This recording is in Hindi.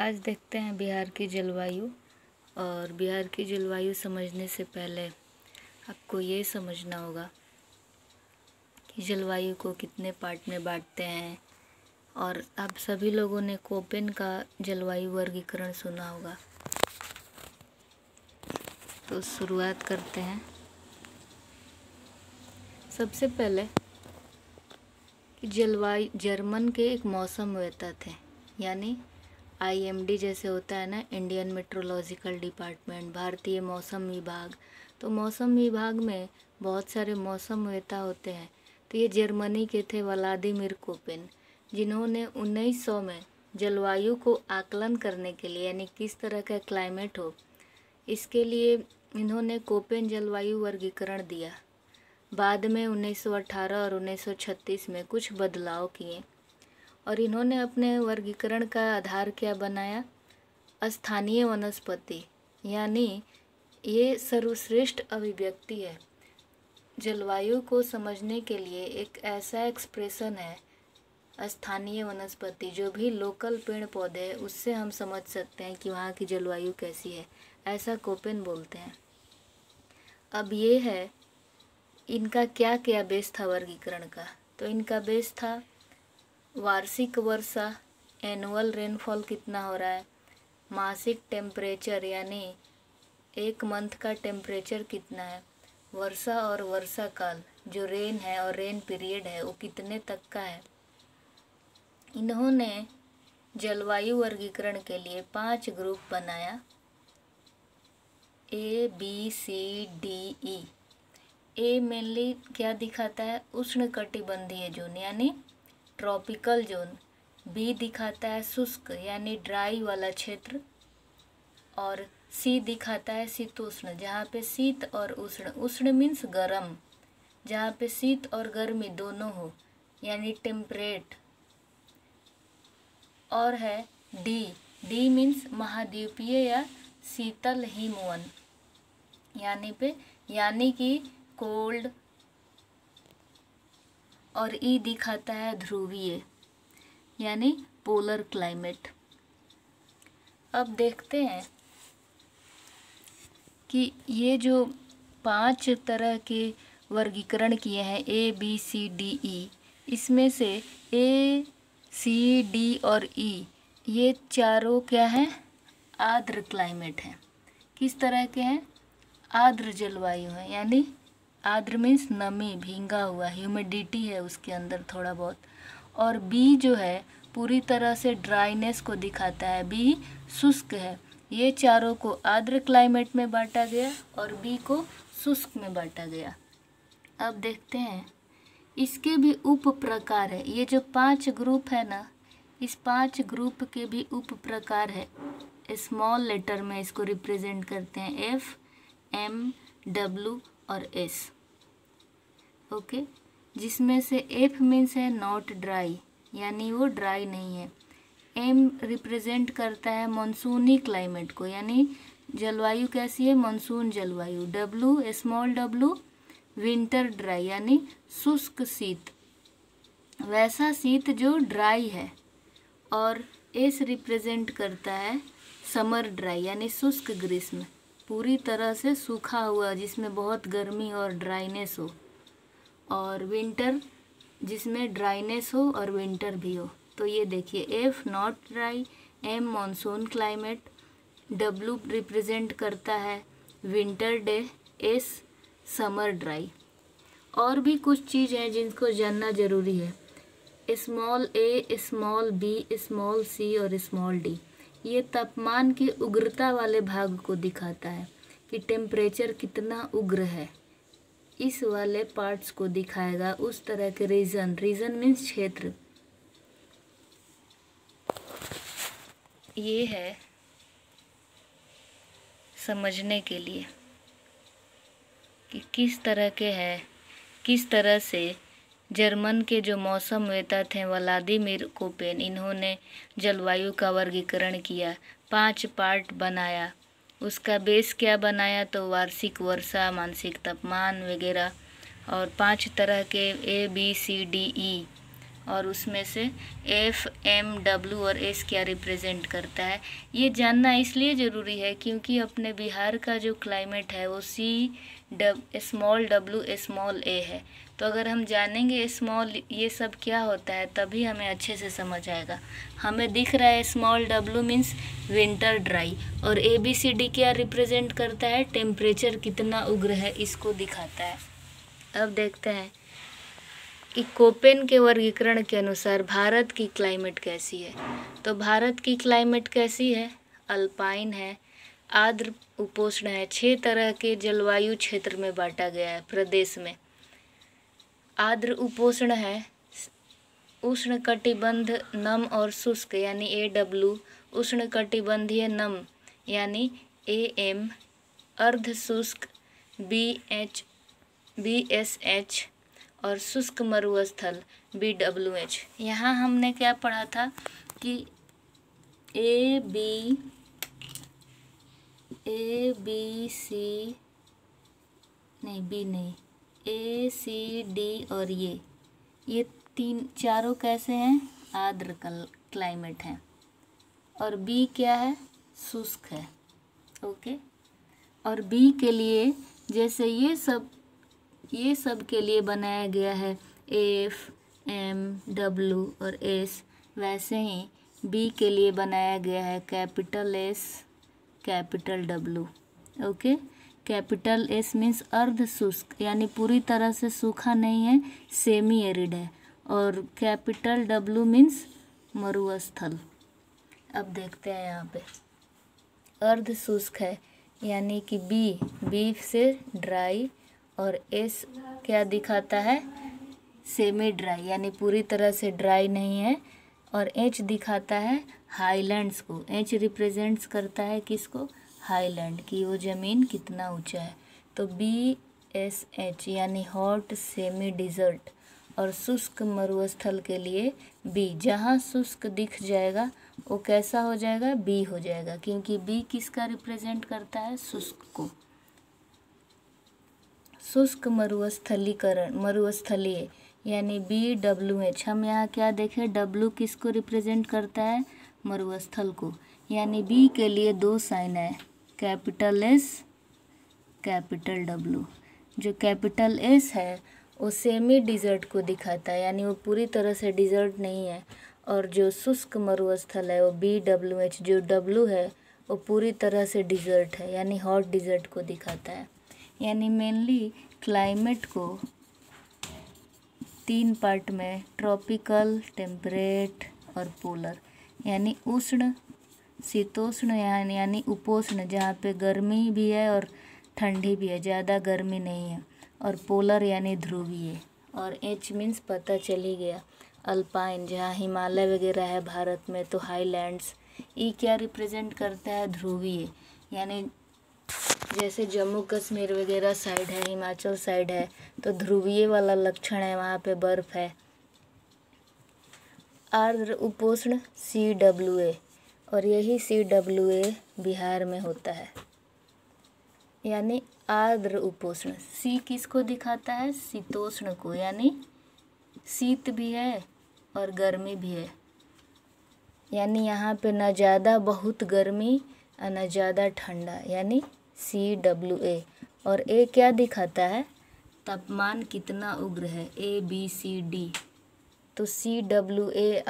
आज देखते हैं बिहार की जलवायु। और बिहार की जलवायु समझने से पहले आपको ये समझना होगा कि जलवायु को कितने पार्ट में बांटते हैं। और आप सभी लोगों ने कोपेन का जलवायु वर्गीकरण सुना होगा। तो शुरुआत करते हैं। सबसे पहले कि जलवायु जर्मन के एक मौसम वेता थे, यानी IMD जैसे होता है ना, इंडियन मेट्रोलॉजिकल डिपार्टमेंट, भारतीय मौसम विभाग। तो मौसम विभाग में बहुत सारे मौसम वेता होते हैं। तो ये जर्मनी के थे व्लादिमीर कोपेन, जिन्होंने 1900 में जलवायु को आकलन करने के लिए, यानी किस तरह का क्लाइमेट हो, इसके लिए इन्होंने कोपेन जलवायु वर्गीकरण दिया। बाद में 1918 और 1936 में कुछ बदलाव किए और इन्होंने अपने वर्गीकरण का आधार क्या बनाया? स्थानीय वनस्पति, यानी ये सर्वश्रेष्ठ अभिव्यक्ति है। जलवायु को समझने के लिए एक ऐसा एक्सप्रेशन है स्थानीय वनस्पति, जो भी लोकल पेड़ पौधे हैं उससे हम समझ सकते हैं कि वहाँ की जलवायु कैसी है, ऐसा कोपेन बोलते हैं। अब ये है इनका क्या क्या बेस था वर्गीकरण का। तो इनका बेस था वार्षिक वर्षा, एनुअल रेनफॉल कितना हो रहा है, मासिक टेम्परेचर यानी एक मंथ का टेम्परेचर कितना है, वर्षा और वर्षा काल जो रेन है और रेन पीरियड है वो कितने तक का है। इन्होंने जलवायु वर्गीकरण के लिए 5 ग्रुप बनाया, ABCDE। ए मेनली क्या दिखाता है? उष्णकटिबंधीय जोन यानी ट्रॉपिकल जोन। बी दिखाता है शुष्क यानी ड्राई वाला क्षेत्र। और सी दिखाता है शीतोष्ण, जहाँ पे शीत और उष्ण, उष्ण मीन्स गर्म, जहाँ पे शीत और गर्मी दोनों हो, यानी टेम्परेट। और है डी, डी मीन्स महाद्वीपीय या शीतल हिमवन, यानी कि कोल्ड। और ई दिखाता है ध्रुवीय यानी पोलर क्लाइमेट। अब देखते हैं कि ये जो 5 तरह के वर्गीकरण किए हैं ABCDE, इसमें से A, C, D और E ये चारों क्या हैं? आर्द्र क्लाइमेट हैं। किस तरह के हैं? आर्द्र जलवायु है, यानी आर्द्र मीन्स नमी, भींगा हुआ, ह्यूमिडिटी है उसके अंदर थोड़ा बहुत। और बी जो है पूरी तरह से ड्राइनेस को दिखाता है, बी शुष्क है। ये चारों को आर्द्र क्लाइमेट में बांटा गया और बी को शुष्क में बांटा गया। अब देखते हैं इसके भी उप प्रकार है। ये जो 5 ग्रुप है ना, इस 5 ग्रुप के भी उप प्रकार है। स्मॉल लेटर में इसको रिप्रेजेंट करते हैं, F, M, W और S। ओके, जिसमें से F मीन्स है नॉट ड्राई, यानी वो ड्राई नहीं है। M रिप्रेजेंट करता है मानसूनी क्लाइमेट को, यानी जलवायु कैसी है? मानसून जलवायु। W, small W winter dry, यानी शुष्क शीत, वैसा शीत जो ड्राई है। और S रिप्रेजेंट करता है समर ड्राई, यानी शुष्क ग्रीष्म, पूरी तरह से सूखा हुआ, जिसमें बहुत गर्मी और ड्राइनेस हो। और विंटर, जिसमें ड्राइनेस हो और विंटर भी हो। तो ये देखिए, F not dry, M monsoon climate, W represent करता है winter day, S summer dry. और भी कुछ चीज़ हैं जिनको जानना ज़रूरी है। Small a, small b, small c और स्मॉल d ये तापमान के उग्रता वाले भाग को दिखाता है कि टेम्परेचर कितना उग्र है। इस वाले पार्ट्स को दिखाएगा उस तरह के रीजन, रीजन मीन्स क्षेत्र। ये है समझने के लिए कि किस तरह के हैं, किस तरह से जर्मन के जो मौसम वेता थे व्लादिमीर कोपेन, इन्होंने जलवायु का वर्गीकरण किया, 5 पार्ट बनाया। उसका बेस क्या बनाया? तो वार्षिक वर्षा, मासिक तापमान वगैरह, और 5 तरह के ABCDE। और उसमें से एफ, एम, डब्लू और एस क्या रिप्रेजेंट करता है। ये जानना इसलिए ज़रूरी है क्योंकि अपने बिहार का जो क्लाइमेट है वो स्मॉल डब्लू स्मॉल ए है। तो अगर हम जानेंगे स्मॉल ये सब क्या होता है तभी हमें अच्छे से समझ आएगा। हमें दिख रहा है small W means winter dry, और ए बी सी डी क्या रिप्रेजेंट करता है, टेम्परेचर कितना उग्र है इसको दिखाता है। अब देखते हैं कि कोपेन के वर्गीकरण के अनुसार भारत की क्लाइमेट कैसी है। तो भारत की क्लाइमेट कैसी है, अल्पाइन है, आर्द्र उपोष्ण है। 6 तरह के जलवायु क्षेत्र में बांटा गया है प्रदेश में। आर्द्र उपोष्ण है, उष्ण कटिबंध नम और शुष्क यानी AW, उष्ण कटिबंधीय नम यानी AM, अर्ध शुष्क BSH और शुष्क मरुस्थल BWH। यहाँ हमने क्या पढ़ा था कि A C D और ये चारों कैसे हैं, आर्द्र क्लाइमेट हैं, और B क्या है, शुष्क है। ओके, और B के लिए जैसे ये सब के लिए बनाया गया है F, M, W और S, वैसे ही B के लिए बनाया गया है capital S, capital W। Okay, capital S means अर्ध शुष्क यानी पूरी तरह से सूखा नहीं है, सेमी एरिड है, और कैपिटल W मीन्स मरुस्थल। अब देखते हैं यहाँ पे अर्ध शुष्क है यानी कि बी से ड्राई, और एस क्या दिखाता है, सेमी ड्राई यानी पूरी तरह से ड्राई नहीं है, और एच दिखाता है हाईलैंड्स को। एच रिप्रेजेंट्स करता है किसको, हाईलैंड की, वो ज़मीन कितना ऊंचा है। तो BSH यानी हॉट सेमी डिज़र्ट, और शुष्क मरुस्थल के लिए B। जहाँ शुष्क दिख जाएगा वो कैसा हो जाएगा, B हो जाएगा, क्योंकि B किसका रिप्रेजेंट करता है, शुष्क को। शुष्क मरुस्थलीय यानी BWH। हम यहाँ क्या देखें, W किसको रिप्रेजेंट करता है, मरुस्थल को, यानी B के लिए 2 साइन है, कैपिटल S, कैपिटल W। जो कैपिटल S है वो सेमी डिज़र्ट को दिखाता है यानी वो पूरी तरह से डिज़र्ट नहीं है, और जो शुष्क मरुस्थल है वो BWH, जो W है वो पूरी तरह से डिज़र्ट है यानी हॉट डिज़र्ट को दिखाता है। यानी मेनली क्लाइमेट को 3 पार्ट में, ट्रॉपिकल, टेम्परेट और पोलर, यानी उष्ण, शीतोष्ण यानी उपोष्ण जहाँ पे गर्मी भी है और ठंडी भी है, ज़्यादा गर्मी नहीं है, और पोलर यानी ध्रुवीय। और H मीन्स पता चल ही गया, अल्पाइन जहाँ हिमालय वगैरह है भारत में, तो हाईलैंड्स। E क्या रिप्रेजेंट करता है, ध्रुवीय, यानी जैसे जम्मू कश्मीर वगैरह साइड है, हिमाचल साइड है, तो ध्रुवीय वाला लक्षण है, वहाँ पे बर्फ़ है। आर्द्र उपोष्ण CWA, और यही CWA बिहार में होता है, यानी आर्द्र उपोष्ण। C किसको दिखाता है, शीतोष्ण को, यानी शीत भी है और गर्मी भी है, यानी यहाँ पे न ज़्यादा बहुत गर्मी और न ज़्यादा ठंडा, यानी CWA। और A क्या दिखाता है, तापमान कितना उग्र है, ABCD। तो CWA